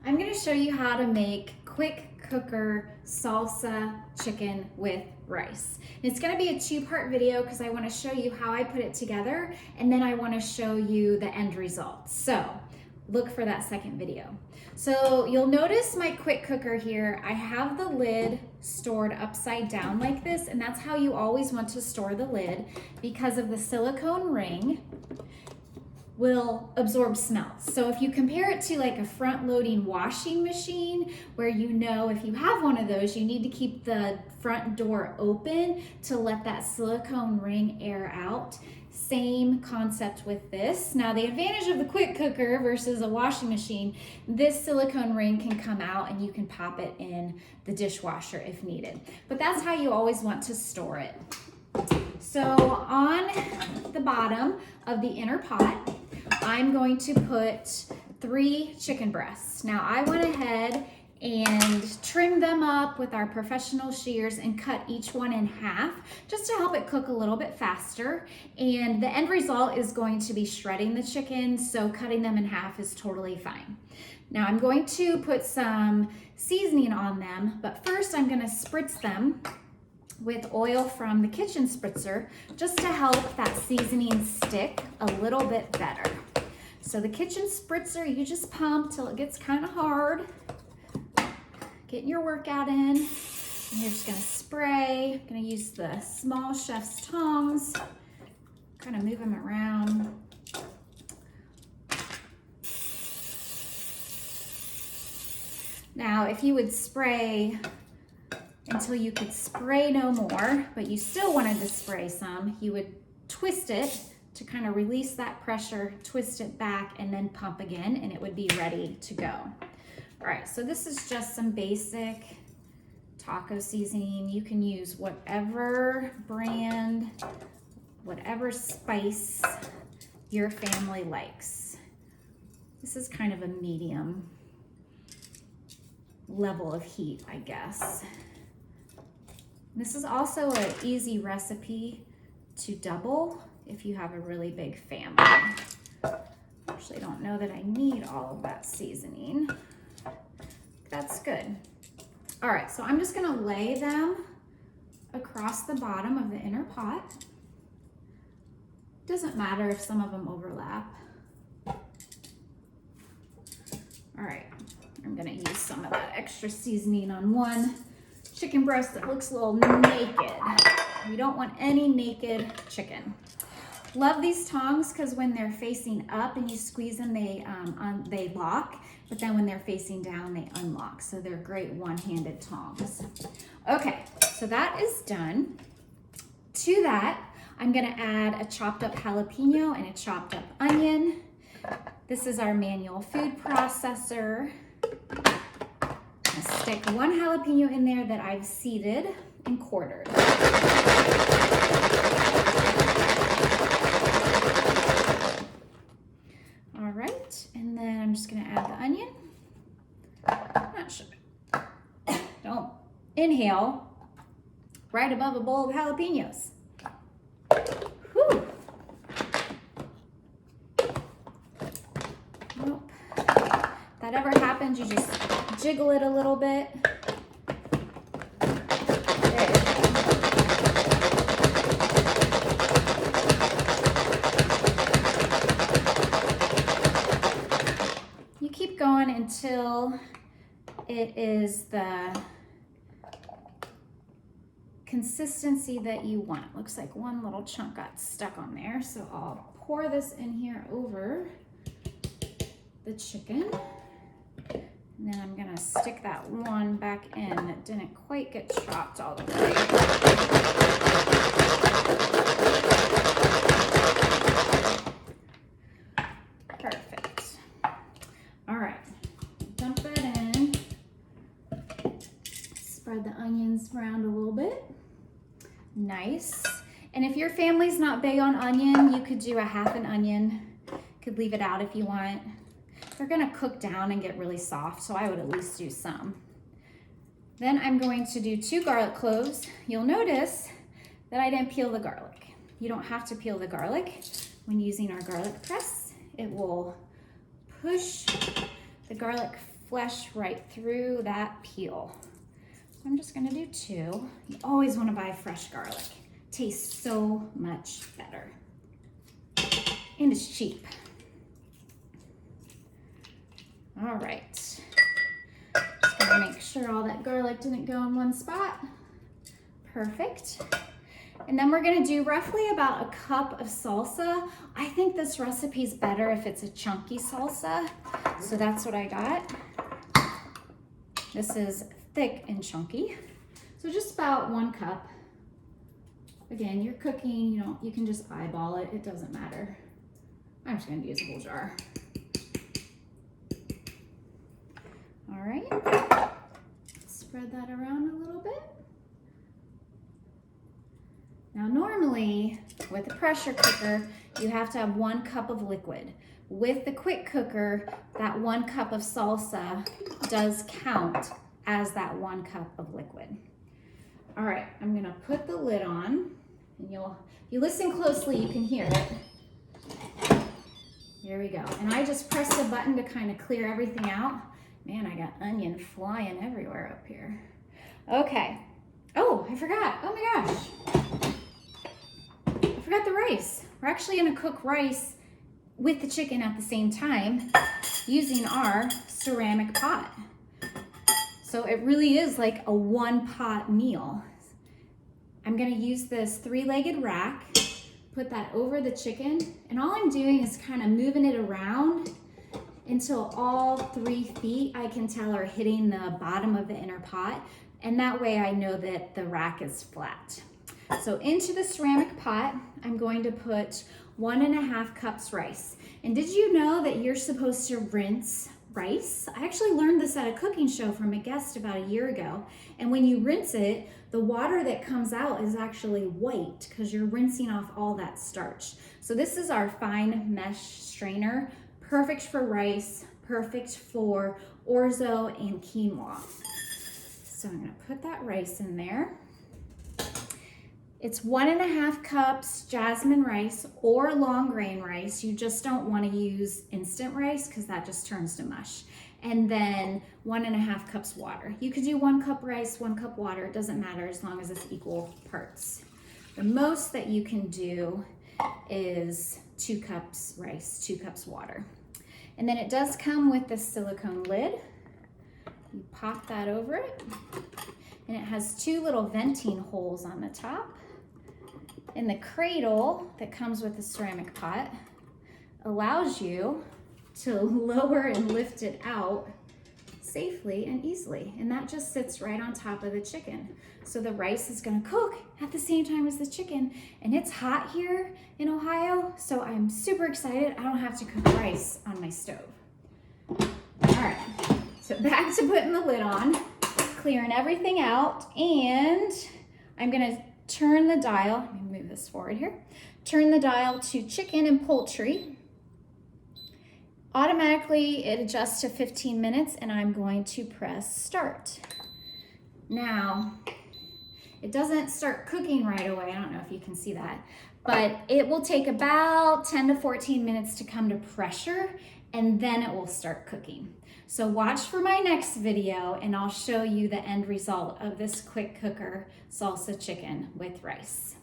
I'm going to show you how to make quick cooker salsa chicken with rice. And it's going to be a two-part video because I want to show you how I put it together, and then I want to show you the end result. So look for that second video. So you'll notice my quick cooker here, I have the lid stored upside down like this, and that's how you always want to store the lid because of the silicone ring will absorb smells. So if you compare it to like a front-loading washing machine, where you know if you have one of those, you need to keep the front door open to let that silicone ring air out. Same concept with this. Now the advantage of the quick cooker versus a washing machine, this silicone ring can come out and you can pop it in the dishwasher if needed. But that's how you always want to store it. So on the bottom of the inner pot, I'm going to put 3 chicken breasts. Now I went ahead and trimmed them up with our professional shears and cut each one in half just to help it cook a little bit faster. And the end result is going to be shredding the chicken, so cutting them in half is totally fine. Now I'm going to put some seasoning on them, but first I'm going to spritz them with oil from the kitchen spritzer just to help that seasoning stick a little bit better. So the kitchen spritzer, you just pump till it gets kind of hard. Getting your workout in. And you're just gonna spray. I'm gonna use the small chef's tongs, kind of move them around. Now, if you would spray until you could spray no more, but you still wanted to spray some, you would twist it to kind of release that pressure, twist it back, and then pump again, and it would be ready to go. All right, so this is just some basic taco seasoning. You can use whatever brand, whatever spice your family likes. This is kind of a medium level of heat, I guess. This is also an easy recipe to double if you have a really big family. Actually, I don't know that I need all of that seasoning. That's good. All right, so I'm just gonna lay them across the bottom of the inner pot. Doesn't matter if some of them overlap. All right, I'm gonna use some of that extra seasoning on one chicken breast that looks a little naked. We don't want any naked chicken. Love these tongs because when they're facing up and you squeeze them, they lock, but then when they're facing down, they unlock. So they're great one-handed tongs. Okay, so that is done. To that, I'm gonna add a chopped up jalapeno and a chopped up onion. This is our manual food processor. I'll stick 1 jalapeno in there that I've seeded and quartered. All right, and then I'm just gonna add the onion. Not sure. Don't inhale right above a bowl of jalapenos. Whew. Nope. If that ever happens, you just jiggle it a little bit. There you go. You keep going until it is the consistency that you want. Looks like one little chunk got stuck on there, so I'll pour this in here over the chicken. And then I'm gonna stick that one back in that didn't quite get chopped all the way. Perfect. All right, dump that in. Spread the onions around a little bit. Nice. And if your family's not big on onion, you could do a half an onion. Could leave it out if you want. They're gonna cook down and get really soft, so I would at least do some. Then I'm going to do 2 garlic cloves. You'll notice that I didn't peel the garlic. You don't have to peel the garlic when using our garlic press. It will push the garlic flesh right through that peel. So I'm just gonna do 2. You always wanna buy fresh garlic. Tastes so much better. And it's cheap. All right. Just gonna make sure all that garlic didn't go in one spot. Perfect. And then we're gonna do roughly about a cup of salsa. I think this recipe is better if it's a chunky salsa. So that's what I got. This is thick and chunky. So just about 1 cup. Again, you're cooking, you can just eyeball it. It doesn't matter. I'm just gonna use a whole jar. All right. Spread that around a little bit. Now normally with a pressure cooker, you have to have 1 cup of liquid. With the quick cooker, that 1 cup of salsa does count as that 1 cup of liquid. All right, I'm gonna put the lid on, and if you listen closely, you can hear it. Here we go. And I just press the button to kind of clear everything out. Man, I got onion flying everywhere up here. Okay. Oh, I forgot. Oh my gosh. I forgot the rice. We're actually gonna cook rice with the chicken at the same time using our ceramic pot. So it really is like a 1-pot meal. I'm gonna use this 3-legged rack, put that over the chicken, and all I'm doing is kind of moving it around until all 3 feet I can tell are hitting the bottom of the inner pot, and that way I know that the rack is flat. So into the ceramic pot, I'm going to put 1.5 cups rice. And did you know that you're supposed to rinse rice? I actually learned this at a cooking show from a guest about a year ago. And when you rinse it, the water that comes out is actually white because you're rinsing off all that starch. So this is our fine mesh strainer, perfect for rice, perfect for orzo and quinoa. So I'm gonna put that rice in there. It's 1.5 cups jasmine rice or long grain rice. You just don't want to use instant rice because that just turns to mush. And then 1.5 cups water. You could do 1 cup rice, 1 cup water. It doesn't matter as long as it's equal parts. The most that you can do is 2 cups rice, 2 cups water. And then it does come with this silicone lid. You pop that over it. And it has 2 little venting holes on the top. And the cradle that comes with the ceramic pot allows you to lower and lift it out safely and easily. And that just sits right on top of the chicken. So the rice is gonna cook at the same time as the chicken. And it's hot here in Ohio, so I'm super excited. I don't have to cook rice on my stove. All right, so back to putting the lid on, clearing everything out, and I'm gonna turn the dial, let me move this forward here, turn the dial to chicken and poultry. Automatically it adjusts to 15 minutes and I'm going to press start. Now, it doesn't start cooking right away, I don't know if you can see that, but it will take about 10 to 14 minutes to come to pressure and then it will start cooking. So watch for my next video and I'll show you the end result of this quick cooker salsa chicken with rice.